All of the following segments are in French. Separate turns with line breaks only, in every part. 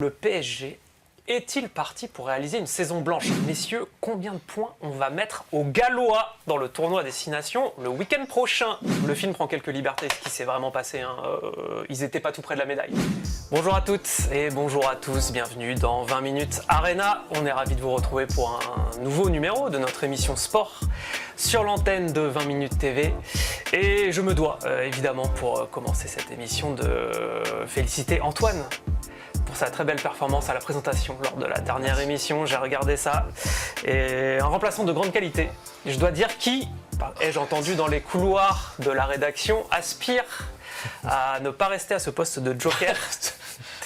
Le PSG est-il parti pour réaliser une saison blanche? Messieurs, combien de points on va mettre aux Gallois dans le tournoi Destination le week-end prochain? Le film prend quelques libertés, ce qui s'est vraiment passé. Ils n'étaient pas tout près de la médaille. Bonjour à toutes et bonjour à tous, bienvenue dans 20 minutes Arena. On est ravis de vous retrouver pour un nouveau numéro de notre émission sport sur l'antenne de 20 minutes TV. Et je me dois, évidemment, pour commencer cette émission, de féliciter Antoine pour sa très belle performance à la présentation lors de la dernière émission. J'ai regardé ça, et un remplaçant de grande qualité. Et je dois dire qui, ai-je entendu dans les couloirs de la rédaction, aspire à ne pas rester à ce poste de joker.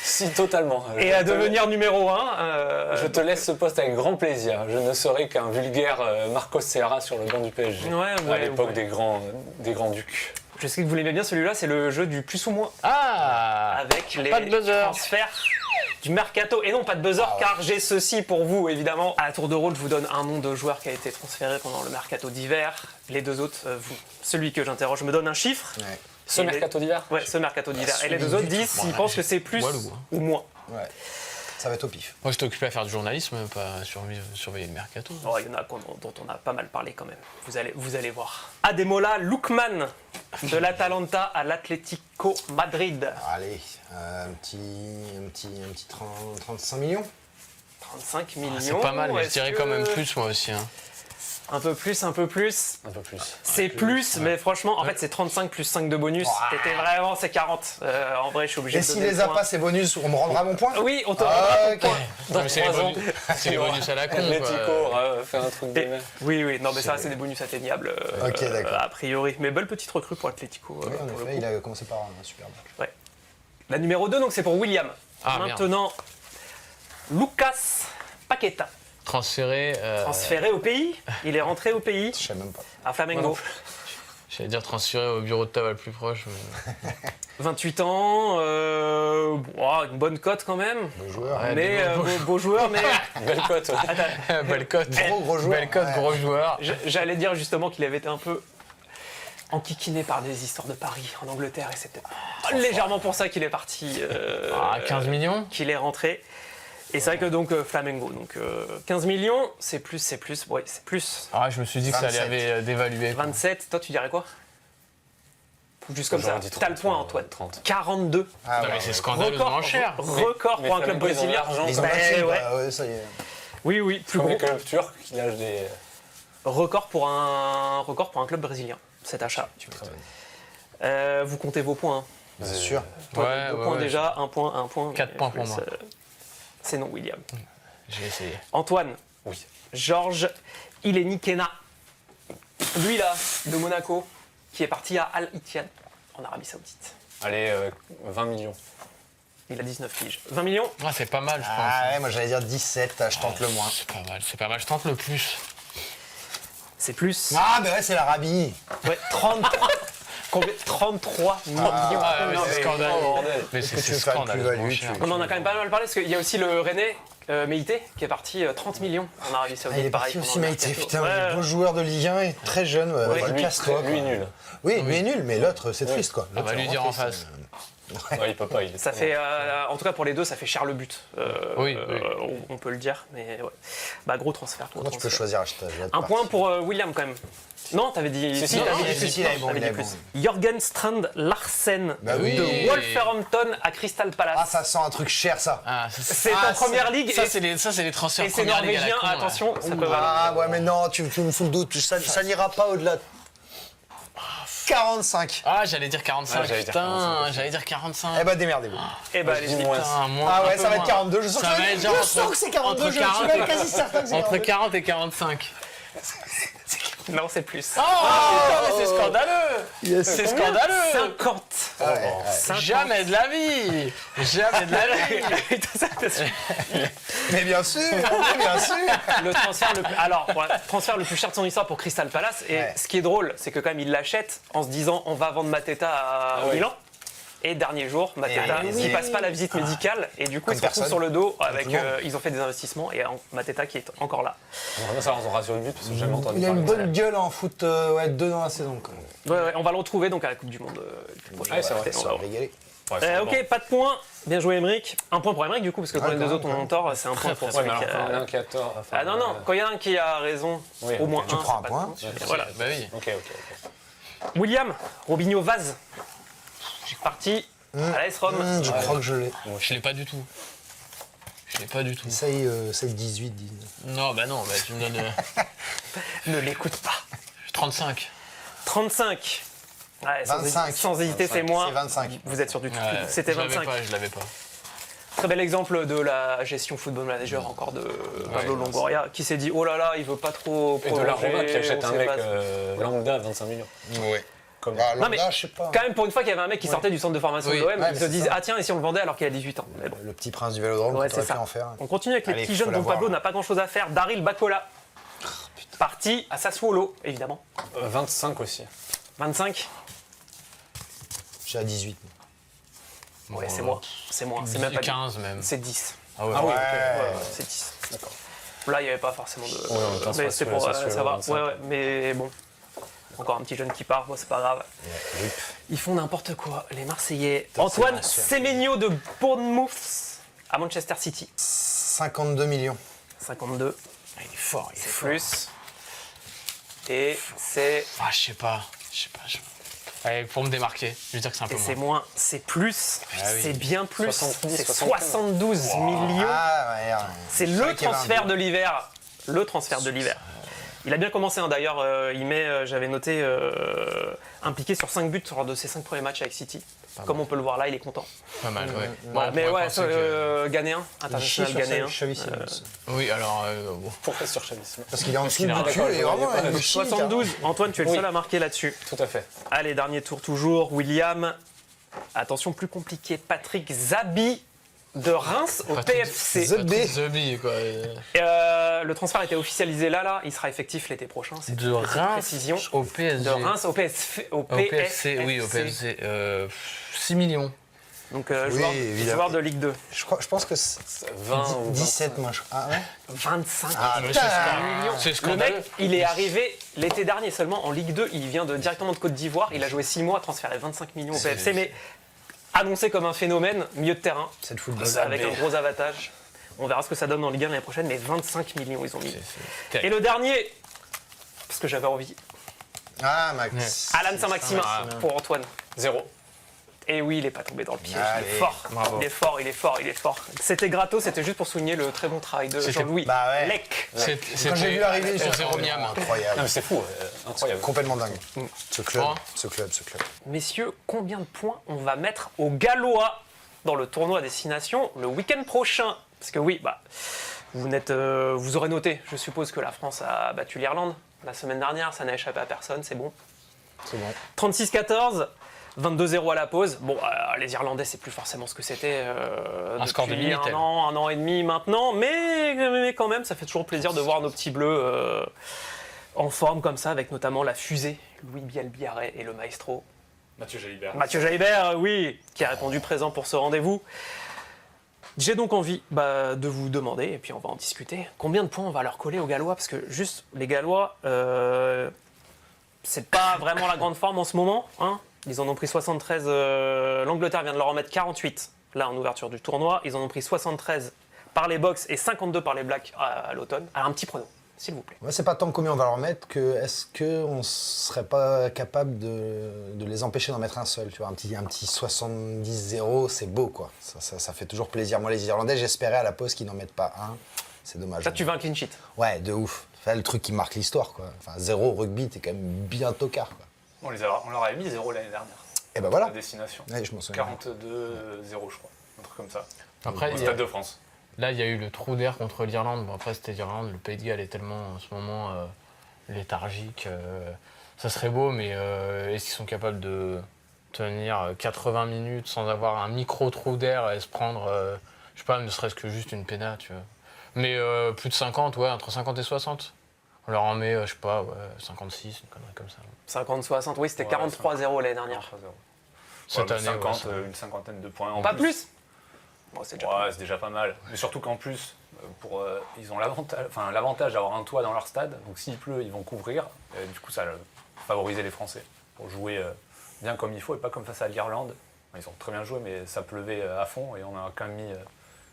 Si, totalement.
Et à devenir numéro 1.
Je te laisse ce poste avec grand plaisir. Je ne serai qu'un vulgaire Marcos Serra sur le banc du PSG, à l'époque des grands ducs.
Je sais que vous l'aimez bien celui-là, c'est le jeu du plus ou moins.
Ah,
avec les
pas de buzzer.
Transferts du mercato. Et non, pas de buzzer, car j'ai ceci pour vous, évidemment. À tour de rôle, je vous donne un nom de joueur qui a été transféré pendant le mercato d'hiver. Les deux autres, vous. Celui que j'interroge me donne un chiffre.
Ouais. Ce mercato d'hiver.
Ouais, ce mercato d'hiver. Et les deux autres disent s'ils pensent que c'est plus ou moins.
Ouais. Ça va être au pif.
Moi, je suis occupé à faire du journalisme, pas surveiller le mercato.
Oh, il y en a dont on a pas mal parlé quand même. Vous allez voir. Ademola Lookman, de l'Atalanta à l'Atlético Madrid.
Allez, un petit 35 millions.
35 millions.
C'est pas mal, mais je dirais quand même plus, moi aussi. Hein.
Un peu plus.
Un peu plus.
C'est plus, mais franchement, en fait, c'est 35 plus 5 de bonus. C'était vraiment, c'est 40. En vrai, je suis obligé
Et
de
s'il
donner
les
le
a
point.
pas, ces bonus, on me rendra mon point?
Oui, on te rendra ton point.
Non, mais c'est les bonus à la con.
Atlético fait un truc de même.
Oui, non, mais ça, c'est des bonus atteignables,
Ok, d'accord.
a priori. Mais belle petite recrue pour Atlético.
Oui, en
pour le
effet,
coup.
il a commencé par un super match.
Ouais. La numéro 2, donc, c'est pour William.
Ah,
maintenant, Lucas Paqueta.
Transféré.
Transféré au pays. Il est rentré au pays,
Je sais même pas.
à Flamengo.
J'allais dire transféré au bureau de tabac le plus proche.
28 ans, une bonne cote quand même.
Beau joueur.
Ouais,
Mais beau joueur, mais
Belle cote. Ouais.
Belle cote.
Gros joueur.
Belle cote,
Ouais.
gros joueur.
j'allais dire justement qu'il avait été un peu enquiquiné par des histoires de Paris en Angleterre, et c'est peut-être légèrement pour ça qu'il est parti,
15 millions.
qu'il est rentré. Et c'est vrai que donc Flamengo, donc 15 millions, c'est plus, ouais, c'est plus.
Ah, je me suis dit que ça
27.
allait dévaluer.
27, toi tu dirais quoi? Juste comme ça,
J'aurais dit
t'as le
30,
point Antoine.
30.
42.
Ah,
Non, mais c'est scandaleusement cher.
Record
Mais
pour un club
Flamengo, ils ont
brésilien.
l'argent,
Ils ont
Bah,
battu,
ouais.
ouais, ça y est.
Oui, plus
Comme
gros.
les clubs turcs qui lâchent des.
Record pour un club brésilien, cet achat. Vous comptez vos points. Hein.
C'est sûr.
Toi,
Ouais,
2
ouais,
points
ouais.
déjà, 1 point.
4 points pour moi.
C'est non, William.
J'ai essayé.
Antoine.
Oui.
Georges Ilenikena. Lui là, de Monaco, qui est parti à Al Ittihad, en Arabie Saoudite.
Allez, 20 millions.
Il a 19 piges. 20 millions.
Ah, c'est pas mal, je pense.
Ah ouais, moi j'allais dire 17, je tente le moins.
C'est pas mal. Je tente le plus.
C'est plus.
Ah, mais ouais, c'est l'Arabie.
Ouais, 33. Combien 33 millions.
Ah, mais
Non,
c'est
mais-
scandaleux.
bordel.
Mais
que
c'est
tu veux faire une
scandaleux.
plus-value, tu-
On en a quand même pas mal parlé, parce qu'il y a aussi le René Meïté qui est parti 30 millions en Arabie
Ah,
Saoudite.
il est parti
pareil,
aussi,
pendant le
Maïté.
mercato.
Putain,
Ouais.
beau joueur de Ligue 1 et très jeune. Ouais,
Ouais.
vas-y, casse-toi.
Lui,
quoi.
nul.
Oui, lui est nul, mais l'autre, c'est triste quoi.
On va
L'autre,
lui
c'est
dire en
vraiment
face.
triste.
Ouais, il peut pas. Il est
Ça fait, en tout cas pour les deux, ça fait cher le but.
Oui.
On peut le dire, mais ouais. Bah, gros transfert.
Comment tu peux choisir acheter
Un point pour William quand même. Non, t'avais dit.
Si,
t'avais
non,
dit
j'ai
plus.
dit, il est bon,
T'avais
il
dit
est
plus.
bon.
Jürgen Strand Larsen
Bah oui.
de Wolverhampton à Crystal Palace.
Ah, ça sent un truc cher ça.
Ah,
C'est en première ligue
Ça,
et,
c'est les transferts
et c'est
première ligue à la
norvégien.
con, là.
Attention, ça peut valoir.
Ah ouais, mais non, tu me fous le doute. Ça n'ira pas au-delà de 45.
Ah, j'allais dire 45.
Ah, j'allais dire
Putain,
45.
j'allais dire 45.
Eh bah démerdez-vous.
Eh ben,
je dis
allez-y.
moins.
Putain, moins,
Ah
un
ouais,
peu
ça va être
moins.
42. Je sens
Ça va être genre
que c'est 42. Je suis
40
même quasi certain que c'est
Entre
42.
40 et 45.
Non, c'est plus.
Oh, putain, mais c'est scandaleux.
Yes.
C'est scandaleux.
50.
Ouais, ouais.
50.
Jamais de la vie. Jamais de la vie.
Putain, ça, c'est-
Mais bien sûr, bien sûr.
le transfert le plus, alors, voilà, transfert le plus cher de son histoire pour Crystal Palace. Et
Ouais.
ce qui est drôle, c'est que quand même il l'achète en se disant on va vendre Mateta au
ouais.
Milan. Et dernier jour, Mateta,
Et
il passe pas la visite médicale et du coup
Comme
il se retrouve
personne.
sur le dos avec.
tout le monde.
Ils ont fait des investissements et Mateta qui est encore là.
Vraiment savoir son ratio de but parce que j'ai jamais entendu
Il a
parler
une
de ça.
bonne gueule en foot, ouais, 2 dans la saison. Quoi.
Ouais, on va le retrouver donc à la Coupe du Monde prochaine.
Ouais, c'est vrai,
On
Ça
va
va régaler.
Ouais,
Ok, pas de points. Bien joué, Émeric. Un point pour Émeric, du coup, parce que quand les deux autres ont tort, c'est un point pour celui qui a...
un qui a tort. Enfin,
Ah non, quand il y en a un qui a raison,
Oui,
au moins
ok.
un.
Tu prends
c'est
un
pas
point.
de points.
Voilà.
Voilà.
Bah oui.
Ok.
William, Robinho Vaz. Parti à l'AS Rome.
Je crois que je l'ai.
Je l'ai pas du tout. Je l'ai pas du tout.
Essaye, c'est le 18, 19.
Non, bah tu me donnes
Ne l'écoute pas.
35.
35. Ouais, sans
25.
sans hésiter,
25.
c'est moins.
C'est 25.
Vous êtes sur du tout.
Ouais,
C'était
je l'avais
25.
pas, je l'avais pas.
Très bel exemple de la gestion football manager encore de Pablo Longoria qui s'est dit oh là là, il veut pas trop
Et de l'argent
prolonger,
qui achète
on
un
sait
mec
pas.
lambda à 25 millions.
Ouais.
Comme...
Bah,
Non, mais
Lambda, je sais pas.
Quand même, pour une fois qu'il y avait un mec qui sortait du centre de formation
Oui.
de l'OM,
Ouais,
ils
mais
se
c'est
disent
ça.
ah tiens, et si on le vendait alors qu'il a 18 ans. Mais bon.
Le petit prince du Vélodrome,
Ouais,
tu aurais
c'est
pu
ça.
en faire.
On continue avec les
Allez,
petits
faut
jeunes dont
l'avoir.
Pablo n'a pas grand chose à faire. Daryl Bacola. Parti à Sassuolo, évidemment.
25 aussi.
25.
J'ai à 18.
Ouais, c'est moi. C'est moi. C'est même pas
15 même.
C'est 10.
Ah ouais.
Ah oui,
Ouais,
ok.
c'est 10.
D'accord.
Là, il n'y avait pas forcément de.
en même temps,
mais
c'est
c'est pour.
Sassuolo,
Ça va.
25.
Ouais, mais bon. Encore un petit jeune qui part, bon, c'est pas grave.
Rip.
Ils font n'importe quoi, les Marseillais. Antoine
c'est
Semenyo de Bournemouth à Manchester City.
52 millions.
52,
Il est fort, il est
c'est
fort.
plus. Et c'est.
Ah, je sais pas. Allez, pour me démarquer, je vais dire que c'est un peu
Et c'est
moins.
moins, c'est plus,
Ah oui.
c'est bien plus.
70,
72 millions.
Ah, ouais.
C'est
vrai
le
qu'il y avait un
transfert
but.
de l'hiver. Le transfert de l'hiver. Il a bien commencé, hein, d'ailleurs. Il met, j'avais noté, impliqué sur 5 buts lors de ses 5 premiers matchs avec City. Comme on peut le voir là, il est content.
Pas mal, ouais.
Voilà,
on
mais
pourrait
ouais,
penser que-
Ghanéen, international ghanéen.
Oui, alors, bon.
Pourquoi sur Chavis
Parce qu'il est en dessous du
d'accord,
cul
je
et
voyais
vraiment,
pas.
il est chimique,
72.
hein.
Antoine, tu es le
Oui.
seul à marquer là-dessus.
Tout à fait.
Allez, dernier tour toujours. William. Attention, plus compliqué. Patrick Zabi de Reims au
Patrick
PFC.
The B.
quoi.
Le transfert a été officialisé là. Il sera effectif l'été prochain. C'est
De
une petite
Reims
précision.
au PSG.
De Reims au PFC.
Au PFC, oui, au PFC. 6 millions.
Donc,
Oui, évidemment.
joueur de Ligue 2.
Je pense que c'est
20 ou
17, moi. Ah ouais
25
Ah,
Mais
putain.
c'est
Le
scandaleux.
mec, il est arrivé l'été dernier seulement en Ligue 2. Il vient directement de Côte d'Ivoire. Il a joué 6 mois, transféré 25 millions au PFC. Mais annoncé comme un phénomène, milieu de terrain,
C'est le football.
avec un gros avantage. On verra ce que ça donne en Ligue 1 l'année prochaine, mais 25 millions ils ont mis.
C'est
Et
terrible.
le dernier, parce que j'avais envie,
Ah, Max.
Alan Saint-Maximin
Ah,
pour Antoine.
0.
Et oui, il n'est pas tombé dans le piège. Il est
Allez,
fort.
bravo.
Il est fort, il est fort, il est fort. C'était gratos, c'était juste pour souligner le très bon travail de
C'était-
Jean-Louis
Bah ouais.
Lec.
Quand j'ai vu arriver
sur
sur
zéro miam.
Non,
Incroyable.
mais c'est fou, incroyable.
Complètement dingue. Ce club,
Bon.
ce club, ce club.
Messieurs, combien de points on va mettre aux Gallois dans le tournoi à destination le week-end prochain? Parce que oui, bah, vous aurez noté, je suppose que la France a battu l'Irlande la semaine dernière, ça n'a échappé à personne, c'est bon.
C'est bon.
36-14, 22-0 à la pause. Bon, les Irlandais, c'est plus forcément ce que c'était
Un score de
depuis
Minitel.
un an et demi maintenant, mais quand même, ça fait toujours plaisir de voir nos petits bleus en forme comme ça, avec notamment la fusée, Louis Bielbiarré et le maestro.
Mathieu Jalibert.
Mathieu Jalibert, oui, qui a répondu présent pour ce rendez-vous. J'ai donc envie de vous demander, et puis on va en discuter, combien de points on va leur coller aux Gallois? Parce que juste, les Gallois, c'est pas vraiment la grande forme en ce moment. Hein. Ils en ont pris 73, l'Angleterre vient de leur en mettre 48, là en ouverture du tournoi. Ils en ont pris 73 par les Box et 52 par les Blacks à l'automne. Alors un petit prono, s'il vous plaît.
Moi, c'est pas tant combien on va leur mettre que est-ce qu'on serait pas capable de les empêcher d'en mettre un seul, tu vois, un petit 70-0, c'est beau, quoi. Ça fait toujours plaisir. Moi, les Irlandais, j'espérais à la pause qu'ils n'en mettent pas un. C'est dommage.
Là, tu veux un clean sheet.
Ouais, de ouf. Enfin, le truc qui marque l'histoire, quoi. Enfin, 0 au rugby, t'es quand même bien tocard, quoi.
On leur avait mis 0 l'année dernière.
Et ben voilà.
La destination.
Ouais, je m'en souviens.
42-0, je crois. Un truc comme ça.
Après,
Au
il y a-
Stade de France.
là, il y a eu le trou d'air contre l'Irlande. Bon, après, c'était l'Irlande. Le Pays de Galles est tellement, en ce moment, léthargique. Ça serait beau, mais est-ce qu'ils sont capables de tenir 80 minutes sans avoir un micro-trou d'air et se prendre, je sais pas, ne serait-ce que juste une pénale, tu vois. Mais plus de 50, ouais, entre 50 et 60. On leur en met, je sais pas, ouais, 56, une connerie comme ça.
50-60, oui, c'était
Ouais,
43-0 l'année dernière.
3-0.
Cette
Ouais,
année,
50,
ouais,
une cinquantaine de points. En
Pas plus. Bon, c'est déjà
Ouais, c'est déjà pas mal. Mais surtout qu'en plus, ils ont l'avantage d'avoir un toit dans leur stade. Donc s'il pleut, ils vont couvrir. Du coup, ça va favoriser les Français pour jouer bien comme il faut et pas comme face à l'Irlande Ils ont très bien joué, mais ça pleuvait à fond et on a quand même mis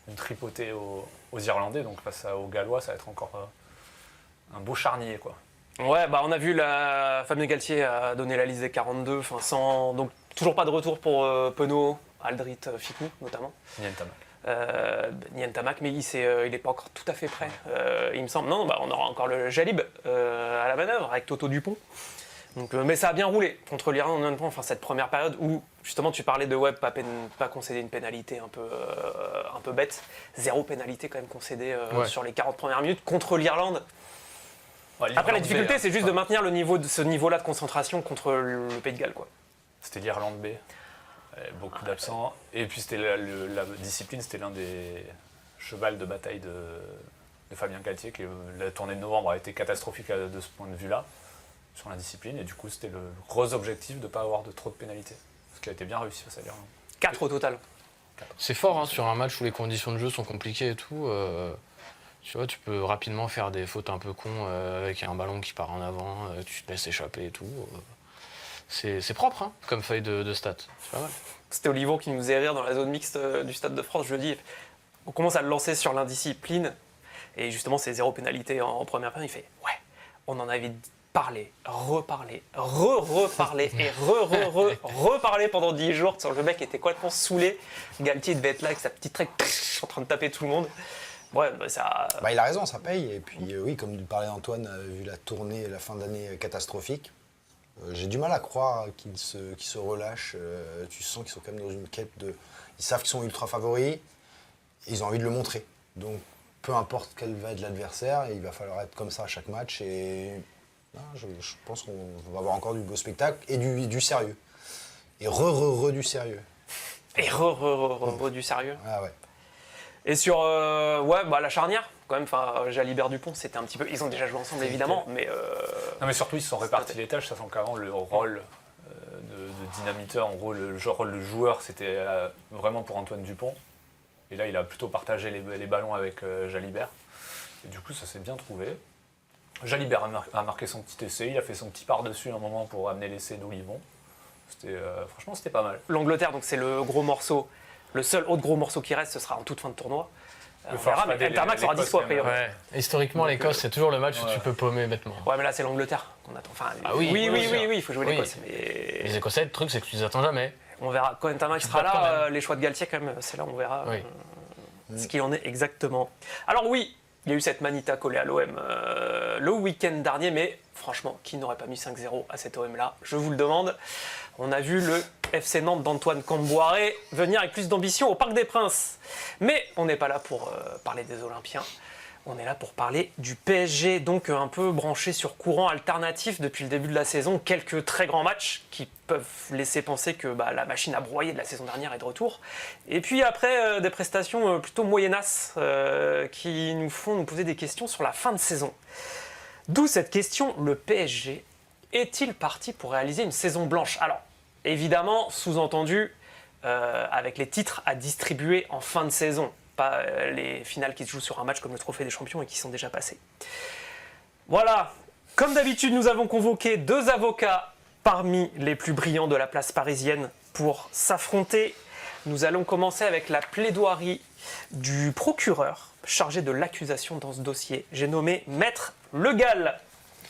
une tripotée aux Irlandais. Donc face aux Gallois, ça va être encore un beau charnier, quoi.
Ouais, bah on a vu Fabien Galtier a donné la liste des 42, donc toujours pas de retour pour Penaud, Aldrit, Ficou notamment. Nientamac, mais il n'est pas encore tout à fait prêt, il me semble. Non, bah, on aura encore le Jalib à la manœuvre avec Toto Dupont. Donc, mais ça a bien roulé contre l'Irlande, honnêtement. Cette première période où justement tu parlais de pas concéder une pénalité un peu bête. 0 pénalité quand même concédée sur les 40 premières minutes contre l'Irlande. Ouais, après la difficulté c'est juste de maintenir ce niveau-là de concentration contre le Pays de Galles, quoi.
C'était l'Irlande B. Beaucoup d'absents. Et puis c'était la discipline, c'était l'un des chevals de bataille de Fabien Galtier. La tournée de novembre a été catastrophique de ce point de vue-là, sur la discipline. Et du coup, c'était le gros objectif de ne pas avoir trop de pénalités. Ce qui a été bien réussi face à l'Irlande.
4 au total.
C'est fort, hein, sur un match où les conditions de jeu sont compliquées et tout. Tu vois, tu peux rapidement faire des fautes un peu cons avec un ballon qui part en avant, tu te laisses échapper et tout. C'est propre, hein, comme feuille de stats. C'est pas mal.
C'était Olivon qui nous faisait rire dans la zone mixte du Stade de France jeudi. On commence à le lancer sur l'indiscipline. Et justement, c'est 0 pénalité en première période. Il fait « Ouais, on en avait parlé, reparlé, reparlé et reparlé pendant 10 jours. » Le mec était complètement saoulé. Galtier devait être là avec sa petite trek en train de taper tout le monde. Ouais, bah ça...
il a raison, ça paye. Et puis oui, comme parlait Antoine, vu la tournée, la fin d'année catastrophique, j'ai du mal à croire qu'ils se relâchent. Tu sens qu'ils sont quand même dans une quête de... Ils savent qu'ils sont ultra favoris et ils ont envie de le montrer. Donc, peu importe quel va être l'adversaire, il va falloir être comme ça à chaque match. Et je pense qu'on va avoir encore du beau spectacle et du sérieux. Et du sérieux.
Et du sérieux.
Ah ouais.
Et sur la charnière, quand même, Jalibert Dupont, c'était un petit peu... Ils ont déjà joué ensemble, évidemment, mais...
Non, mais surtout, ils se sont répartis les tâches, sachant qu'avant, le rôle de dynamiteur, en gros, le rôle de joueur, c'était vraiment pour Antoine Dupont. Et là, il a plutôt partagé les ballons avec Jalibert. Et du coup, ça s'est bien trouvé. Jalibert a marqué son petit essai, il a fait son petit par-dessus un moment pour amener l'essai d'Olivon. Franchement, c'était pas mal.
L'Angleterre, donc c'est le gros morceau. Le seul autre gros morceau qui reste, ce sera en toute fin de tournoi. On verra, mais Nientamac sera dispo a priori.
Ouais. Historiquement, l'Écosse, c'est toujours le match où tu peux paumer bêtement.
Ouais, mais là, c'est l'Angleterre qu'on attend. Oui, il faut jouer l'Écosse. Mais...
Les Écossais, le truc, c'est que tu les attends jamais.
On verra. Quand Nientamac sera là, les choix de Galtier, quand même, c'est là où on verra ce qu'il en est exactement. Alors oui, il y a eu cette manita collée à l'OM le week-end dernier, mais franchement, qui n'aurait pas mis 5-0 à cet OM-là? Je vous le demande. On a vu le FC Nantes d'Antoine Camboiré venir avec plus d'ambition au Parc des Princes. Mais on n'est pas là pour parler des Olympiens. On est là pour parler du PSG, donc un peu branché sur courant alternatif depuis le début de la saison. Quelques très grands matchs qui peuvent laisser penser que la machine à broyer de la saison dernière est de retour. Et puis après, des prestations plutôt moyennasses qui nous font nous poser des questions sur la fin de saison. D'où cette question, le PSG est-il parti pour réaliser une saison blanche? Alors, évidemment, sous-entendu, avec les titres à distribuer en fin de saison. Pas les finales qui se jouent sur un match comme le Trophée des Champions et qui sont déjà passées. Voilà, comme d'habitude, nous avons convoqué 2 avocats parmi les plus brillants de la place parisienne pour s'affronter. Nous allons commencer avec la plaidoirie du procureur chargé de l'accusation dans ce dossier. J'ai nommé Maître Le Gall.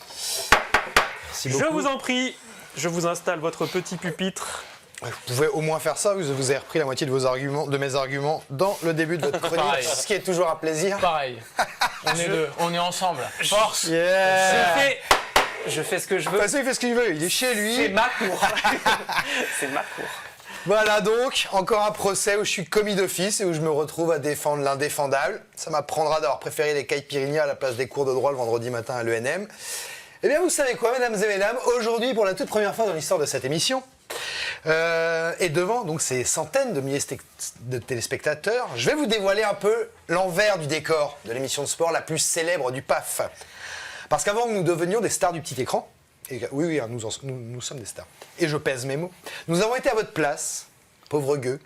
Merci beaucoup.
Je vous en prie, je vous installe votre petit pupitre.
Vous pouvez au moins faire ça, vous avez repris la moitié de mes arguments dans le début de votre chronique, ce qui est toujours un plaisir.
Pareil, on est ensemble. Force.
Yeah.
Je fais ce que je veux.
De toute façon, il fait ce qu'il veut, il est chez lui.
C'est ma cour. C'est ma cour.
Voilà donc, encore un procès où je suis commis d'office et où je me retrouve à défendre l'indéfendable. Ça m'apprendra d'avoir préféré les caipirinhas à la place des cours de droit le vendredi matin à l'ENM. Eh bien, vous savez quoi, mesdames et mesdames, aujourd'hui, pour la toute première fois dans l'histoire de cette émission, et devant donc ces centaines de milliers de téléspectateurs, je vais vous dévoiler un peu l'envers du décor de l'émission de sport la plus célèbre du PAF. Parce qu'avant que nous devenions des stars du petit écran, et oui, nous sommes des stars, et je pèse mes mots, nous avons été à votre place, pauvres gueux,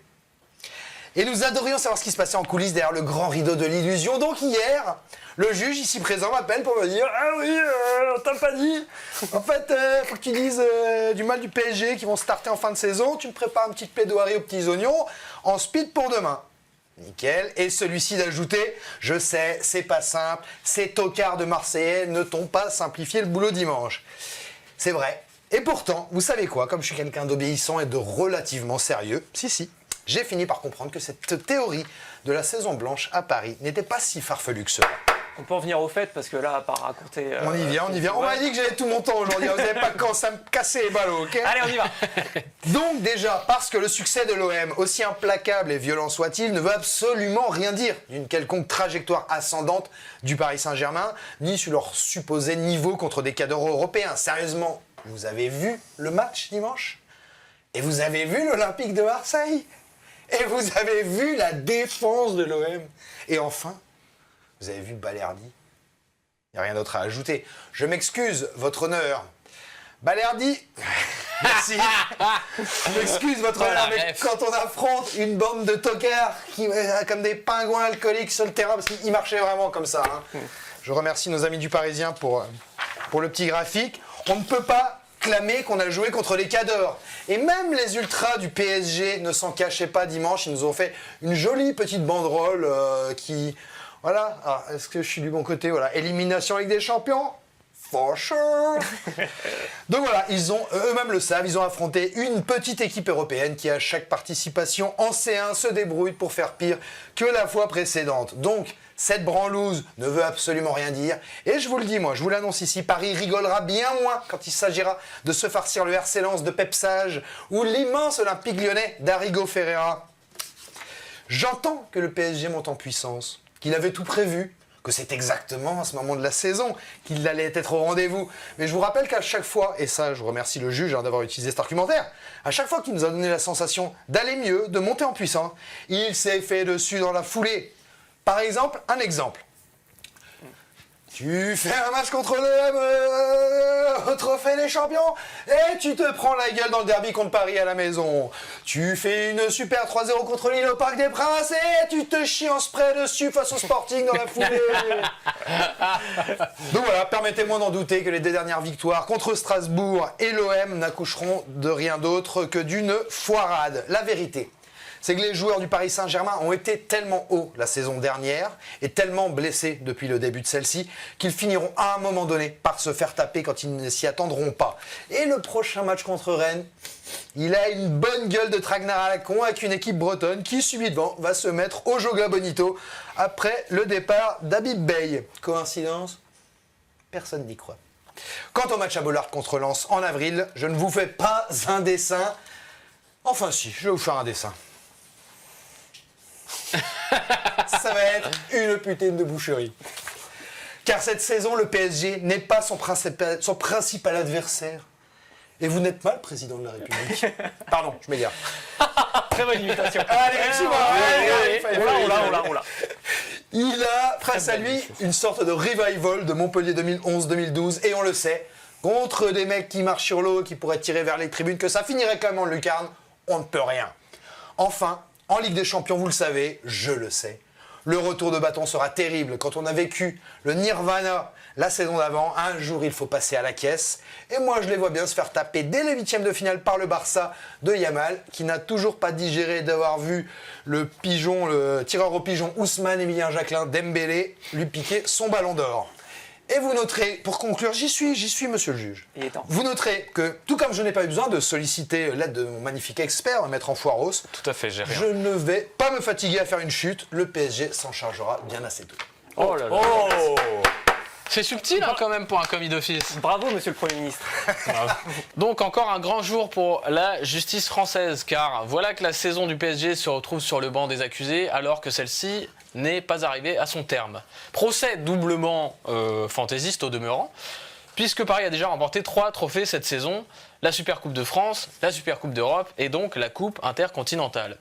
Et nous adorions savoir ce qui se passait en coulisses derrière le grand rideau de l'illusion. Donc hier, le juge ici présent m'appelle pour me dire « Ah oui, on t'a pas dit. En fait, faut que tu dises du mal du PSG qui vont starter en fin de saison. Tu me prépares une petite plaidoirie aux petits oignons en speed pour demain. » Nickel. Et celui-ci d'ajouter « Je sais, c'est pas simple. Ces tocards de Marseillais ne t'ont pas simplifié le boulot dimanche. » C'est vrai. Et pourtant, vous savez quoi, comme je suis quelqu'un d'obéissant et de relativement sérieux, si, j'ai fini par comprendre que cette théorie de la saison blanche à Paris n'était pas si farfelue que cela.
On peut en venir au fait parce que là, à part raconter.
On y vient. On m'a dit que j'avais tout mon temps aujourd'hui. Vous n'avez pas commencé à me casser les ballots, ok?
Allez, on y va.
Donc déjà, parce que le succès de l'OM, aussi implacable et violent soit-il, ne veut absolument rien dire d'une quelconque trajectoire ascendante du Paris Saint-Germain, ni sur leur supposé niveau contre des cadres européens. Sérieusement, vous avez vu le match dimanche? Et vous avez vu l'Olympique de Marseille? Et vous avez vu la défense de l'OM? Et enfin, vous avez vu Balerdi? Il n'y a rien d'autre à ajouter. Je m'excuse, votre honneur. Balerdi, merci. Je m'excuse, votre honneur, mais quand on affronte une bande de tocards qui, comme des pingouins alcooliques sur le terrain, parce qu'ils marchaient vraiment comme ça. Hein. Je remercie nos amis du Parisien pour le petit graphique. On ne peut pas clamer qu'on a joué contre les cadors. Et même les ultras du PSG ne s'en cachaient pas dimanche. Ils nous ont fait une jolie petite banderole qui... Voilà, alors, est-ce que je suis du bon côté? Voilà, élimination avec des champions? For sure. Donc voilà, ils ont, eux-mêmes le savent, ils ont affronté une petite équipe européenne qui à chaque participation en C1 se débrouille pour faire pire que la fois précédente. Donc, cette branlouse ne veut absolument rien dire. Et je vous le dis, moi, je vous l'annonce ici, Paris rigolera bien moins quand il s'agira de se farcir le RC Lens de Pep Sage ou l'immense Olympique lyonnais d'Arrigo Ferreira. J'entends que le PSG monte en puissance, qu'il avait tout prévu, que c'est exactement à ce moment de la saison qu'il allait être au rendez-vous. Mais je vous rappelle qu'à chaque fois, et ça je remercie le juge d'avoir utilisé cet argumentaire, à chaque fois qu'il nous a donné la sensation d'aller mieux, de monter en puissance, il s'est fait dessus dans la foulée. Par exemple, un exemple. Tu fais un match contre l'OM au Trophée des Champions et tu te prends la gueule dans le derby contre Paris à la maison. Tu fais une super 3-0 contre Lille au Parc des Princes et tu te chies en spray dessus face au Sporting dans la foulée. Donc voilà, permettez-moi d'en douter que les deux dernières victoires contre Strasbourg et l'OM n'accoucheront de rien d'autre que d'une foirade. La vérité, c'est que les joueurs du Paris Saint-Germain ont été tellement hauts la saison dernière et tellement blessés depuis le début de celle-ci qu'ils finiront à un moment donné par se faire taper quand ils ne s'y attendront pas. Et le prochain match contre Rennes, il a une bonne gueule de traquenard à la con avec une équipe bretonne qui, subitement, va se mettre au Joga Bonito après le départ d'Habib Beye. Coïncidence? Personne n'y croit. Quant au match à Bollard contre Lens en avril, je ne vous fais pas un dessin. Enfin si, je vais vous faire un dessin. Ça va être une putain de boucherie. Car cette saison, le PSG n'est pas son principal adversaire. Et vous n'êtes pas le président de la République. Pardon, je m'égare.
Très bonne imitation.
Allez, merci-moi.
On l'a.
Il a face à lui une sorte de revival de Montpellier 2011-2012. Et on le sait, contre des mecs qui marchent sur l'eau, qui pourraient tirer vers les tribunes, que ça finirait quand même en lucarne, on ne peut rien. Enfin, en Ligue des Champions, vous le savez, je le sais, le retour de bâton sera terrible. Quand on a vécu le Nirvana la saison d'avant, un jour il faut passer à la caisse. Et moi je les vois bien se faire taper dès les huitièmes de finale par le Barça de Yamal, qui n'a toujours pas digéré d'avoir vu le tireur au pigeon Ousmane Emilien Jacquelin Dembélé lui piquer son ballon d'or. Et vous noterez, pour conclure, j'y suis, monsieur le juge.
Il est temps.
Vous noterez que, tout comme je n'ai pas eu besoin de solliciter l'aide de mon magnifique expert, maître Enfoiros,
Tout à fait, j'ai rien.
je ne vais pas me fatiguer à faire une chute. Le PSG s'en chargera bien assez tôt.
Oh là là.
Oh
C'est subtil hein, quand même pour un commis d'office.
Bravo, monsieur le Premier ministre.
Donc encore un grand jour pour la justice française, car voilà que la saison du PSG se retrouve sur le banc des accusés, alors que celle-ci n'est pas arrivée à son terme. Procès doublement fantaisiste au demeurant, puisque Paris a déjà remporté 3 trophées cette saison, la Super Coupe de France, la Super Coupe d'Europe et donc la Coupe intercontinentale.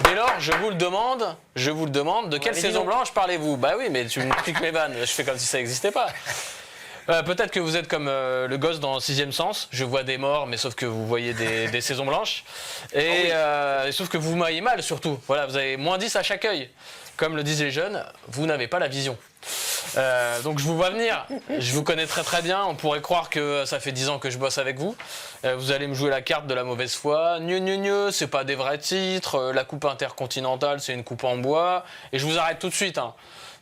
Dès lors, je vous le demande, de quelle saison blanche parlez-vous? Bah oui, mais tu me piques mes vannes, je fais comme si ça n'existait pas. Peut-être que vous êtes comme le gosse dans Sixième Sens. Je vois des morts, mais sauf que vous voyez des saisons blanches. Et sauf que vous voyez mal surtout. Voilà, vous avez moins 10 à chaque œil. Comme le disent les jeunes, vous n'avez pas la vision. Donc je vous vois venir, je vous connais très très bien, on pourrait croire que ça fait 10 ans que je bosse avec vous. Vous allez me jouer la carte de la mauvaise foi, c'est pas des vrais titres, la coupe intercontinentale c'est une coupe en bois, et je vous arrête tout de suite. Hein.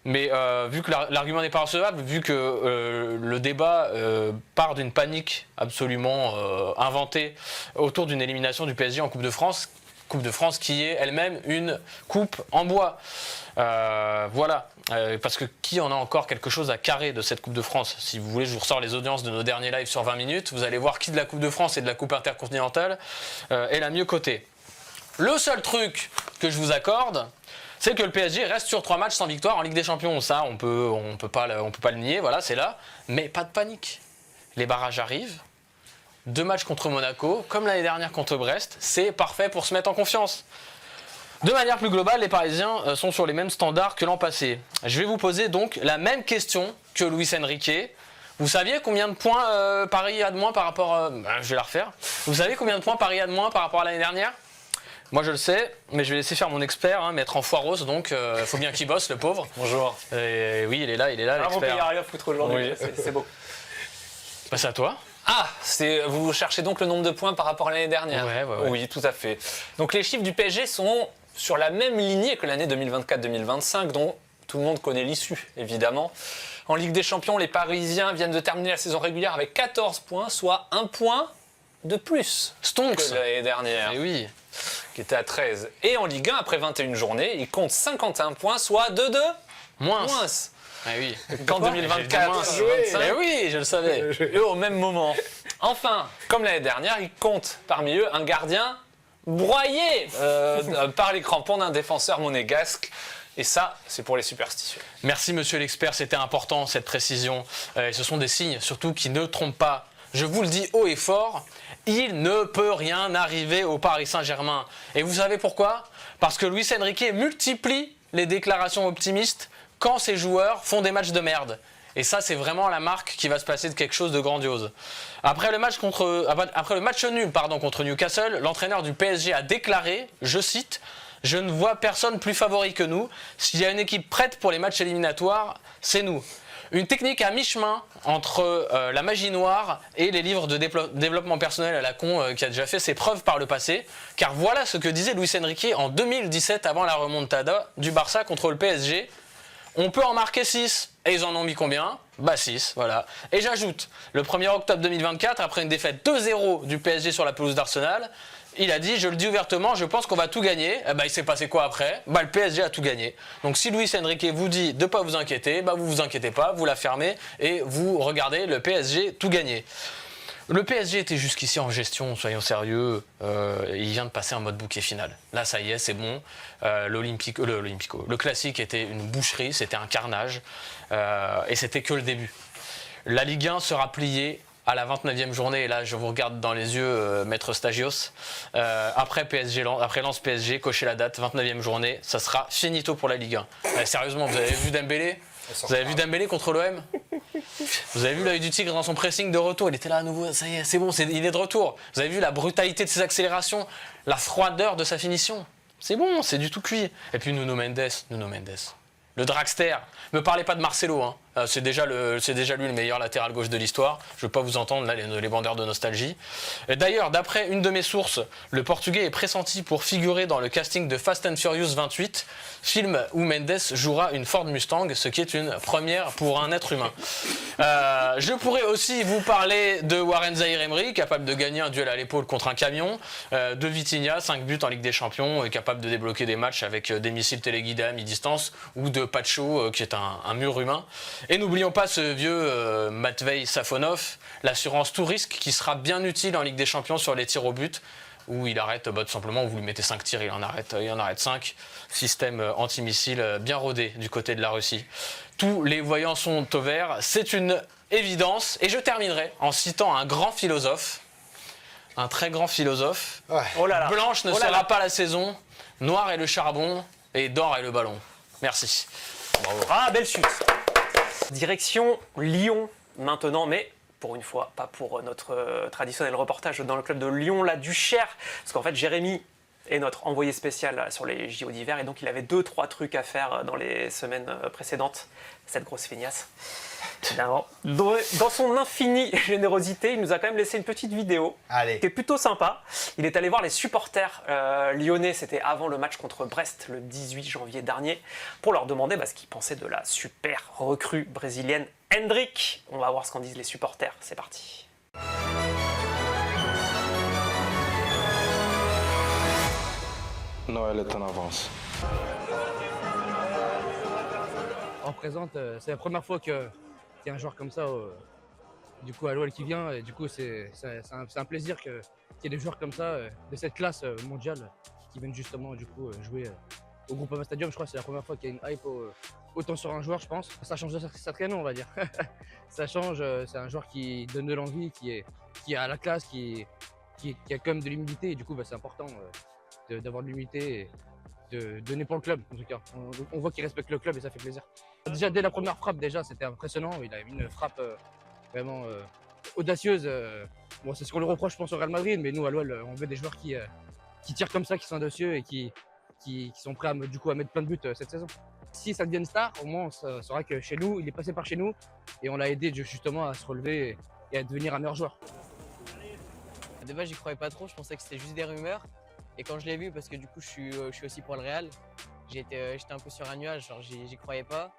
Mais vu que l'argument n'est pas recevable, vu que le débat part d'une panique absolument inventée autour d'une élimination du PSG en Coupe de France qui est elle-même une coupe en bois. Voilà, parce que qui en a encore quelque chose à carrer de cette Coupe de France? Si vous voulez, je vous ressors les audiences de nos derniers lives sur 20 minutes, vous allez voir qui de la Coupe de France et de la Coupe intercontinentale est la mieux cotée. Le seul truc que je vous accorde, c'est que le PSG reste sur 3 matchs sans victoire en Ligue des Champions. Ça, on peut pas le nier, voilà, c'est là. Mais pas de panique. Les barrages arrivent. 2 matchs contre Monaco, comme l'année dernière contre Brest, c'est parfait pour se mettre en confiance. De manière plus globale, les Parisiens sont sur les mêmes standards que l'an passé. Je vais vous poser donc la même question que Luis Enrique. Vous saviez combien de points Paris a de moins par rapport... je vais la refaire. Vous savez combien de points Paris a de moins par rapport à l'année dernière? Moi je le sais, mais je vais laisser faire mon expert, maître en foireuse, donc il faut bien qu'il bosse, le pauvre.
Bonjour.
Oui, il est là, l'expert.
Vous payez rien foutre aujourd'hui,
Oui.
c'est beau.
Bah, c'est à toi.
Ah, vous cherchez donc le nombre de points par rapport à l'année dernière?
Ouais.
Oui, tout à fait. Donc les chiffres du PSG sont sur la même lignée que l'année 2024-2025, dont tout le monde connaît l'issue, évidemment. En Ligue des Champions, les Parisiens viennent de terminer la saison régulière avec 14 points, soit 1 point de plus
Stonks.
que l'année dernière,
Eh oui.
qui était à 13. Et en Ligue 1, après 21 journées, ils comptent 51 points, soit 2-2
Moins.
moins
Ah oui.
qu'en
J'ai
2024.
dit moins. Eh oui, je le savais.
Et au même moment. Enfin, comme l'année dernière, ils comptent parmi eux un gardien broyé par les crampons d'un défenseur monégasque. Et ça, c'est pour les superstitieux.
Merci monsieur l'expert, c'était important cette précision. Et ce sont des signes surtout qui ne trompent pas. Je vous le dis haut et fort, il ne peut rien arriver au Paris Saint-Germain. Et vous savez pourquoi? Parce que Luis Enrique multiplie les déclarations optimistes quand ses joueurs font des matchs de merde. Et ça, c'est vraiment la marque qui va se passer de quelque chose de grandiose. Après le match nul contre Newcastle, l'entraîneur du PSG a déclaré, je cite, « Je ne vois personne plus favori que nous. S'il y a une équipe prête pour les matchs éliminatoires, c'est nous. » Une technique à mi-chemin entre la magie noire et les livres de développement personnel à la con qui a déjà fait ses preuves par le passé. Car voilà ce que disait Luis Enrique en 2017 avant la remontada du Barça contre le PSG. On peut en marquer 6. Et ils en ont mis combien? Bah 6, voilà. Et j'ajoute, le 1er octobre 2024, après une défaite 2-0 du PSG sur la pelouse d'Arsenal, il a dit, je le dis ouvertement, je pense qu'on va tout gagner. Et bah il s'est passé quoi après? Bah le PSG a tout gagné. Donc si Luis Enrique vous dit de ne pas vous inquiéter, bah vous vous inquiétez pas, vous la fermez et vous regardez le PSG tout gagner. Le PSG était jusqu'ici en gestion, soyons sérieux, il vient de passer en mode bouquet final. Là, ça y est, c'est bon. Le classique était une boucherie, c'était un carnage, et c'était que le début. La Ligue 1 sera pliée à la 29e journée, et là, je vous regarde dans les yeux, maître Stagios. Après Lens PSG, cochez la date, 29e journée, ça sera finito pour la Ligue 1. Sérieusement, vous avez vu Dembélé? Vous avez vu Dembélé contre l'OM? Vous avez vu l'œil du tigre dans son pressing de retour? Il était là à nouveau, ça y est, c'est bon, il est de retour. Vous avez vu la brutalité de ses accélérations, la froideur de sa finition? C'est bon, c'est du tout cuit. Et puis Nuno Mendes. Le dragster. Me parlez pas de Marcelo, hein. C'est déjà lui le meilleur latéral gauche de l'histoire. Je ne veux pas vous entendre là les bandeurs de nostalgie. D'ailleurs, d'après une de mes sources, le Portugais est pressenti pour figurer dans le casting de Fast and Furious 28, film où Mendes jouera une Ford Mustang, ce qui est une première pour un être humain. Je pourrais aussi vous parler de Warren Zaïre-Emery, capable de gagner un duel à l'épaule contre un camion, de Vitinha, 5 buts en Ligue des Champions, capable de débloquer des matchs avec des missiles téléguidés à mi-distance, ou de Pacho, qui est un mur humain. Et n'oublions pas ce vieux Matvei Safonov, l'assurance tout risque qui sera bien utile en Ligue des Champions sur les tirs au but, où il arrête tout simplement, vous lui mettez 5 tirs, il en arrête 5. Système antimissile bien rodé du côté de la Russie. Tous les voyants sont au vert, c'est une évidence. Et je terminerai en citant un grand philosophe, un très grand philosophe.
Ouais.
Oh là là.
Blanche ne sera pas la saison, noir est le charbon et d'or est le ballon. Merci.
Bravo. Ah, belle chute. Direction Lyon, maintenant, mais pour une fois, pas pour notre traditionnel reportage dans le club de Lyon, la Duchère, parce qu'en fait, Jérémy est notre envoyé spécial sur les JO d'hiver, et donc il avait 2-3 trucs à faire dans les semaines précédentes, cette grosse feignasse. Évidemment. Dans son infinie générosité, il nous a quand même laissé une petite vidéo qui est plutôt sympa. Il est allé voir les supporters lyonnais, c'était avant le match contre Brest le 18 janvier dernier, pour leur demander ce qu'ils pensaient de la super recrue brésilienne Endrick. On va voir ce qu'en disent les supporters, c'est parti.
Noël est en avance.
On présente, c'est la première fois qu'il y a un joueur comme ça du coup à l'OL qui vient, et du coup c'est un plaisir qu'il y ait des joueurs comme ça de cette classe mondiale qui viennent justement du coup jouer au Groupama Stadium. Je crois que c'est la première fois qu'il y a une hype autant sur un joueur, je pense. Ça change de sacré nom, on va dire. Ça change, c'est un joueur qui donne de l'envie, qui a la classe, qui a quand même de l'humilité, et du coup c'est important d'avoir de l'humilité et de donner pour le club en tout cas. On voit qu'il respecte le club et ça fait plaisir. Déjà dès la première frappe, c'était impressionnant. Il a mis une frappe vraiment audacieuse. Bon, c'est ce qu'on lui reproche, je pense, au Real Madrid, mais nous à l'OL, on veut des joueurs qui tirent comme ça, qui sont audacieux et qui sont prêts à mettre plein de buts cette saison. Si ça devient une star, au moins on saura que chez nous, il est passé par chez nous et on l'a aidé justement à se relever et à devenir un meilleur joueur.
De base, j'y croyais pas trop, je pensais que c'était juste des rumeurs. Et quand je l'ai vu, parce que du coup je suis aussi pour le Real, j'étais un peu sur un nuage, genre j'y croyais pas.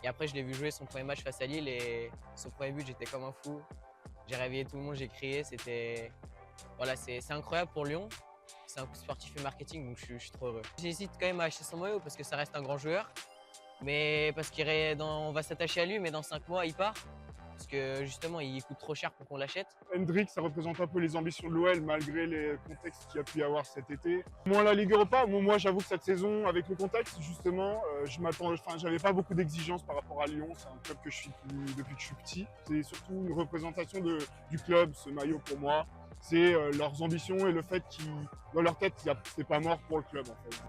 Et après je l'ai vu jouer son premier match face à Lille et son premier but, j'étais comme un fou. J'ai réveillé tout le monde, j'ai crié, voilà, c'est incroyable pour Lyon. C'est un coup sportif et marketing, donc je suis trop heureux. J'hésite quand même à acheter son maillot parce que ça reste un grand joueur. Mais parce qu'on va s'attacher à lui, mais dans 5 mois il part. Parce que justement, il coûte trop cher pour qu'on l'achète.
Endrick, ça représente un peu les ambitions de l'OL malgré les contextes qu'il y a pu y avoir cet été. Moi, la Ligue Europa, moi j'avoue que cette saison, avec le contexte, justement, j'avais pas beaucoup d'exigences par rapport à Lyon. C'est un club que je suis depuis que je suis petit. C'est surtout une représentation du club, ce maillot pour moi. C'est leurs ambitions et le fait qu'ils, dans leur tête, c'est pas mort pour le club en fait.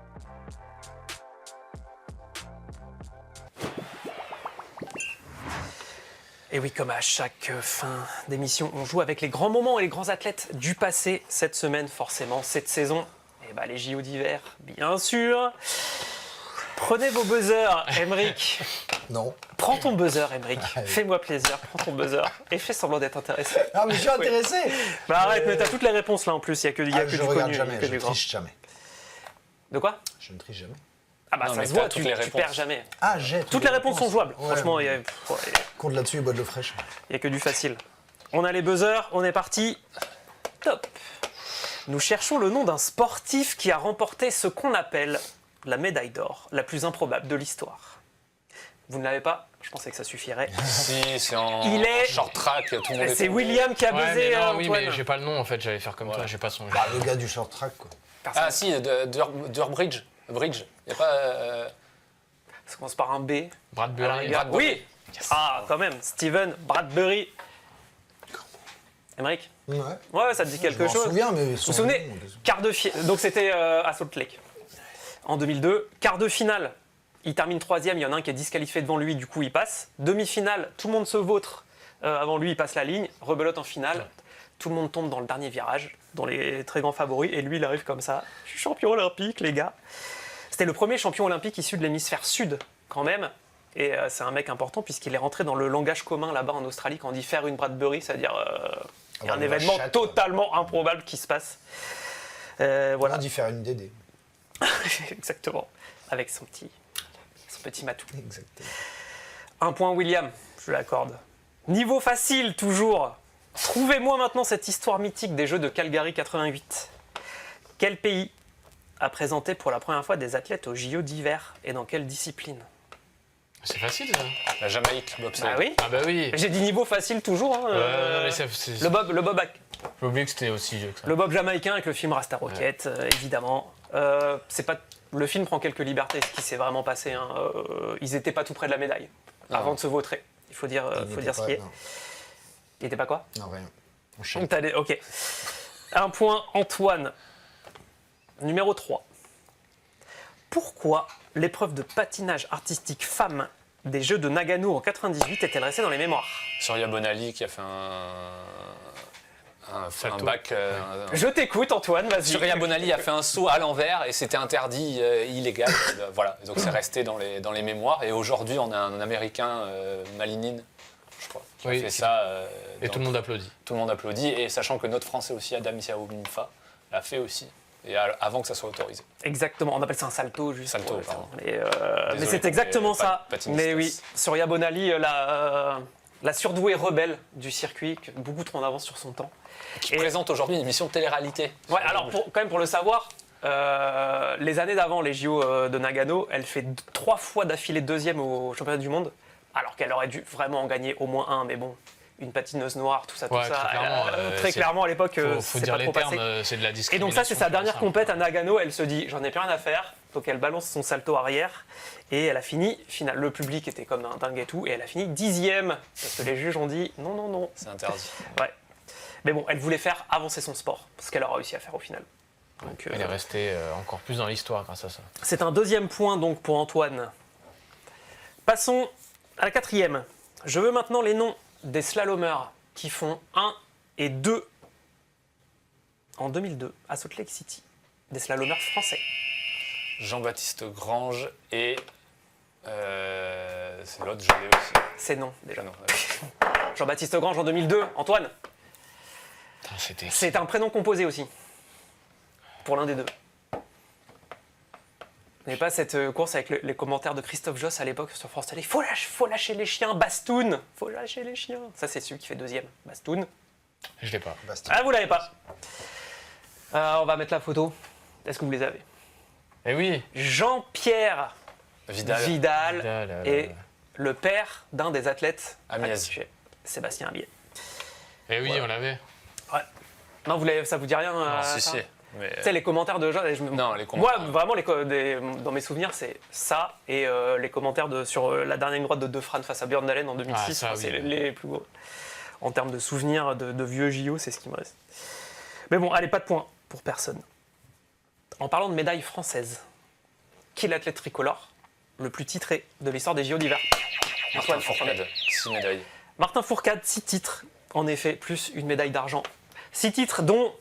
Et oui, comme à chaque fin d'émission, on joue avec les grands moments et les grands athlètes du passé. Cette semaine, forcément, cette saison, les JO d'hiver, bien sûr. Prenez vos buzzers, Aymeric.
Non.
Prends ton buzzer, Aymeric. Fais-moi plaisir, prends ton buzzer et fais semblant d'être intéressé.
Ah, mais je suis intéressé.
Arrête, mais t'as toutes les réponses là en plus. Il n'y a que du
Je regarde
connu,
jamais,
que
je
du grand.
triche jamais.
De quoi?
Je ne triche jamais.
Ah bah
Non,
ça
mais
se
t'as
voit,
toutes
tu
les réponses.
perds jamais.
Ah, j'ai
Toutes les réponses sont jouables.
Ouais,
Franchement,
ouais.
il
Compte là-dessus et bois de l'eau fraîche.
n'y a que du facile. On a les buzzers, on est parti. Top. Nous cherchons le nom d'un sportif qui a remporté ce qu'on appelle la médaille d'or, la plus improbable de l'histoire. Vous ne l'avez pas? Je pensais que ça suffirait.
Si, c'est en
Il est-
short track, tout le monde est
C'est
tombé.
William qui a
Ouais,
buzzé,
mais non, oui,
Antoine.
mais j'ai pas le nom en fait, j'allais faire comme toi, j'ai pas son.
Bah, le gars du short track, quoi.
Ah si, Durbridge. Bridge. Il n'y a pas...
Ça commence par un B.
Bradbury.
Bradbury.
Oui. Ah, quand même. Steven Bradbury. Aymeric?
Ouais.
Ouais, ça te dit quelque
Je m'en
chose?
souviens, mais
Vous vous souvenez? Quart de finale. Donc c'était à Salt Lake. En 2002, quart de finale. Il termine 3e, il y en a un qui est disqualifié devant lui, du coup il passe. Demi-finale, tout le monde se vautre avant lui, il passe la ligne. Rebelote en finale. Tout le monde tombe dans le dernier virage, dans les très grands favoris, et lui il arrive comme ça. Je suis champion olympique, les gars. C'était le premier champion olympique issu de l'hémisphère sud, quand même. Et c'est un mec important puisqu'il est rentré dans le langage commun là-bas en Australie quand on dit faire une Bradbury, c'est-à-dire il y a un
une
événement
vachette,
totalement improbable qui se passe. Voilà.
On a dit faire une DD.
Exactement. Avec son petit matou.
Exactement.
Un point William, je l'accorde. Niveau facile toujours. Trouvez-moi maintenant cette histoire mythique des Jeux de Calgary 88. Quel pays a présenté pour la première fois des athlètes aux JO d'hiver et dans quelle discipline?
C'est facile ça.
La Jamaïque, bobsleigh.
Ah oui.
Ah bah oui.
J'ai dit niveau facile toujours. Hein,
Non, mais
le bob,
j'ai oublié que c'était aussi vieux que ça.
le bob jamaïcain avec le film Rasta Rocket, évidemment. C'est pas le film prend quelques libertés, ce qui s'est vraiment passé. Hein. Ils étaient pas tout près de la médaille avant de se vautrer. Il faut dire, ce qui est. Il était pas quoi?
Non, rien. On
Donc,
chante.
ok. Un point Antoine. Numéro 3. Pourquoi l'épreuve de patinage artistique femme des Jeux de Nagano en 98 est-elle restée dans les mémoires?
Surya Bonali qui a fait un
Salto.
bac.
Je t'écoute, Antoine, vas-y.
Surya Bonali a fait un saut à l'envers et c'était interdit, illégal. Voilà, donc c'est resté dans les mémoires. Et aujourd'hui, on a un Américain, Malinine, je crois, qui a
Oui,
fait ça.
Et
dans-
tout le monde applaudit.
Tout le monde applaudit. Et sachant que notre Français aussi, Adam Siaominfa, l'a fait aussi. Et avant que ça soit autorisé.
Exactement, on appelle ça un salto juste.
Salto,
pour-
pardon.
Mais
Désolé
c'est
pour
exactement
les
ça.
patinistes.
Mais oui, Surya Bonali, la surdouée rebelle du circuit, beaucoup trop en avance sur son temps.
Qui
Et-
présente aujourd'hui une émission de télé-réalité.
Ouais, alors quand même pour le savoir, les années d'avant, les JO de Nagano, elle fait 3 fois d'affilée deuxième au championnat du monde, alors qu'elle aurait dû vraiment en gagner au moins un, mais bon, une patineuse noire, tout ça,
Ouais,
tout ça.
très clairement,
Très
c'est-
clairement à l'époque,
Faut
c'est
dire
pas
les
trop passé.
termes, c'est de la
Et
discrimination.
donc ça, c'est sa
pure
dernière
et simple.
compète à Nagano. Elle se dit, j'en ai plus rien à faire. Donc elle balance son salto arrière et elle a fini. Le public était comme un dingue et tout, et elle a fini 10e parce que les juges ont dit non, non, non.
C'est interdit.
Ouais. Mais bon, elle voulait faire avancer son sport, ce qu'elle a réussi à faire au final. Donc,
Elle est restée encore plus dans l'histoire grâce à ça.
c'est un deuxième point donc pour Antoine. Passons à la 4e. Je veux maintenant les noms des slalomeurs qui font 1 et 2 en 2002 à Salt Lake City. Des slalomeurs français.
Jean-Baptiste Grange et. C'est l'autre, je l'ai aussi.
C'est non, déjà.
Non,
Jean-Baptiste Grange en 2002. Antoine,
Putain, c'était.
c'est un prénom composé aussi. Pour l'un des deux. Vous n'avez pas cette course avec les commentaires de Christophe Josse à l'époque sur France Télé. Faut lâcher les chiens, Bastoun. Faut lâcher les chiens. Ça, c'est celui qui fait deuxième. Bastoun.
Je l'ai pas.
Bastien.
Ah, vous l'avez pas. On va mettre la photo. Est-ce que vous les avez?
Eh oui.
Jean-Pierre
Vidal.
Vidal
Là,
est le père d'un des athlètes
Amiez.
actuels. Sébastien Amiez.
Eh oui,
Voilà.
on l'avait.
Non, ça vous dit rien
Si,
ça
si. Mais...
Tu sais, les commentaires de gens.
Non, les
Moi,
commentaires.
vraiment, dans mes souvenirs, c'est ça et les commentaires sur la dernière ligne droite de Defran face à Björn Dalen en 2006.
Ah, ça,
Enfin, c'est
oui.
les plus gros. En termes de souvenirs de vieux JO, c'est ce qui me reste. Mais bon, allez, pas de points pour personne. En parlant de médailles françaises, qui est l'athlète tricolore le plus titré de l'histoire des JO d'hiver?
Martin
Antoine
Fourcade, 6 médailles.
Martin Fourcade, 6 titres, en effet, plus une médaille d'argent. 6 titres dont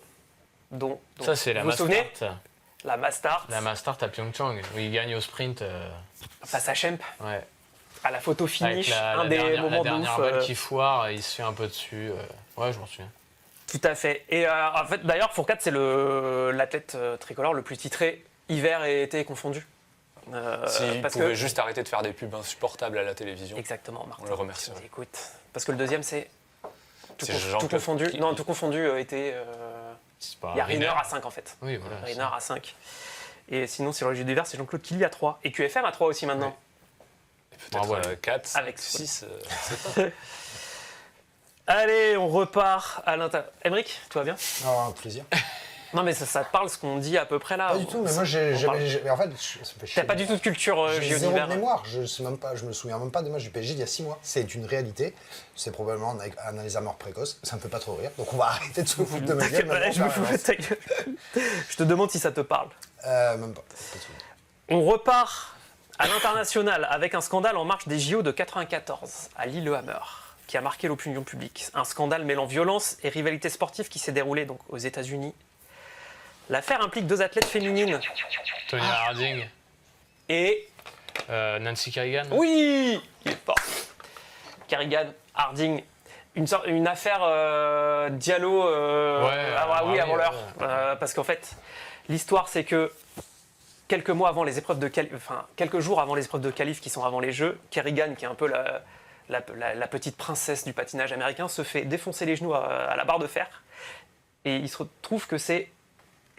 Ça, c'est la
vous vous souvenez
Mastart.
La Mastart,
La Mastart à Pyeongchang, où il gagne au sprint.
face à Schemp,
Ouais.
à la photo finish,
Avec
un des moments de
dernière
ouf.
balle qui foire, il se fait un peu dessus. Ouais, je m'en souviens.
Tout à fait. Et en fait, d'ailleurs, Fourcade, c'est l'athlète tricolore le plus titré hiver et été confondus.
S'il
parce
pouvait
que
juste arrêter de faire des pubs insupportables à la télévision.
exactement, Martin.
On le remercie.
Écoute, parce que le deuxième, c'est
C'est
tout
Jean-Claude
confondu.
qui-
Non, tout confondu été.
C'est pas
Il y a
Riner.
Riner à 5 en fait.
Oui, voilà.
Riner à 5. Et sinon, sur le jeu d'hiver, c'est Jean-Claude Killy à 3. Et QFM à 3 aussi maintenant.
Peut-être
Bravo.
4,
Avec
6.
Allez, on repart à l'intérieur. Émeric, tout va bien?
Non, un plaisir.
Non, mais ça te parle ce qu'on dit à peu près là.
Pas du tout, mais moi,
On parle.
mais en fait, ça me fait chier.
T'as pas du tout de culture
J'ai
JO
zéro
d'hiver.
mémoire, je me souviens même pas des matchs du PSG d'il y a 6 mois. C'est une réalité, c'est probablement un Alzheimer précoce, ça me fait pas trop rire, donc on va arrêter de se foutre de ma gueule. maintenant,
Je me fous de ta gueule. Je te demande si ça te parle.
Même pas. Pas de souvenir.
On repart à l'international avec un scandale en marche des JO de 94 à Lillehammer qui a marqué l'opinion publique. Un scandale mêlant violence et rivalité sportive qui s'est déroulé donc aux États-Unis. L'affaire implique 2 athlètes féminines
Tonya Harding,
et
Nancy Kerrigan.
oui, il est fort. Kerrigan, Harding, une affaire Diallo
oui,
avant l'heure. Parce qu'en fait, l'histoire c'est que quelques jours avant les épreuves de qualif qui sont avant les Jeux, Kerrigan, qui est un peu la petite princesse du patinage américain, se fait défoncer les genoux à la barre de fer. Et il se retrouve que c'est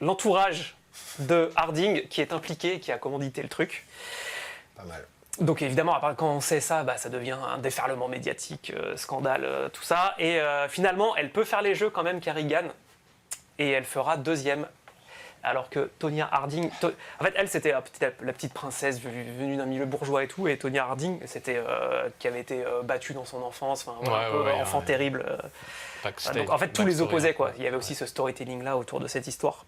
l'entourage de Harding qui est impliqué, qui a commandité le truc.
Pas mal.
Donc évidemment, quand on sait ça, ça devient un déferlement médiatique, scandale, tout ça. Et finalement, elle peut faire les Jeux quand même, Kerrigan, et elle fera 2e. Alors que Tonya Harding... En fait, elle, c'était la petite princesse venue d'un milieu bourgeois et tout, et Tonya Harding, c'était qui avait été battue dans son enfance, enfin, voilà, un peu enfant terrible. Donc en fait, tous les opposaient, quoi. Il y avait aussi ce storytelling-là autour de cette histoire.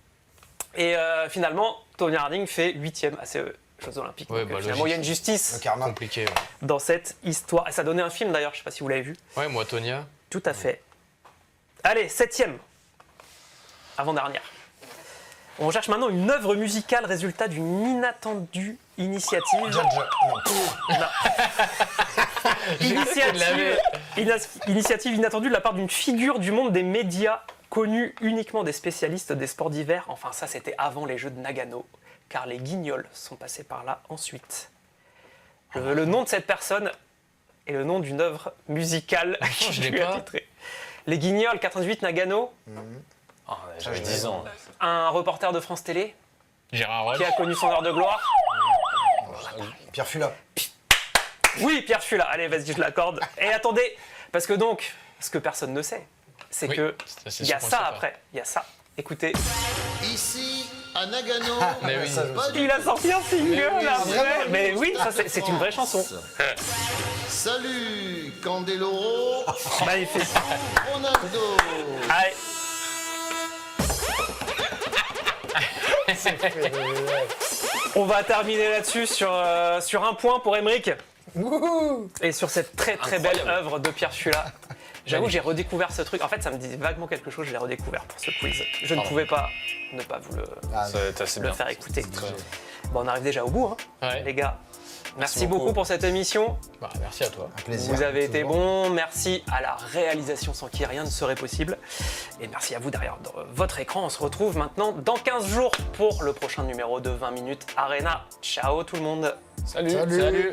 Et finalement, Tonya Harding fait 8e. Jeux Olympiques.
Ouais,
Donc,
bah,
finalement, il y a une
logique.
justice
Le karma.
Compliqué. Ouais,
dans cette histoire. Et ça donnait un film d'ailleurs, je sais pas si vous l'avez vu.
ouais moi, Tonia.
Tout à fait. Allez, 7e. Avant-dernière. On cherche maintenant une œuvre musicale résultat d'une inattendue initiative. Initiative inattendue de la part d'une figure du monde des médias connue uniquement des spécialistes des sports d'hiver. Enfin, ça, c'était avant les Jeux de Nagano, car les Guignols sont passés par là ensuite. Je veux le nom de cette personne et le nom d'une œuvre musicale qui
je l'ai
lui a
pas.
titré. Les Guignols, 88 Nagano,
Ah, j'avais 10 ans.
un reporter de France Télé
Gérard Roll.
qui a connu son heure de gloire.
Pierre Fula.
Oui, Pierre Fula. Allez, vas-y, je l'accorde. Et attendez, parce que donc, ce que personne ne sait, c'est
Oui,
que
c'est
il y a
sûr qu'on
ça
sait pas.
après. Il y a ça. Écoutez,
Ici, à Nagano,
Mais oui.
Ça,
pas du
il a sorti un single
oui,
après. Mais oui, ça c'est une vraie chanson.
Salut, Candeloro,
Magnifique.
Ronaldo.
Allez, on va terminer là-dessus sur un point pour Emeric. Et sur cette très très belle œuvre de Pierre Fula. J'avoue, j'ai redécouvert ce truc. En fait, ça me dit vaguement quelque chose, je l'ai redécouvert pour ce quiz. Je ne pouvais pas ne pas vous
C'est assez
le
bien.
faire écouter. Bon, on arrive déjà au bout, hein,
Ouais.
les gars. Merci
beaucoup.
beaucoup pour cette émission.
Bah, merci à toi.
Un plaisir.
Vous avez été
toujours.
bons. Merci à la réalisation sans qui rien ne serait possible. Et merci à vous derrière votre écran. On se retrouve maintenant dans 15 jours pour le prochain numéro de 20 minutes Arena. Ciao tout le monde.
Salut.
Salut.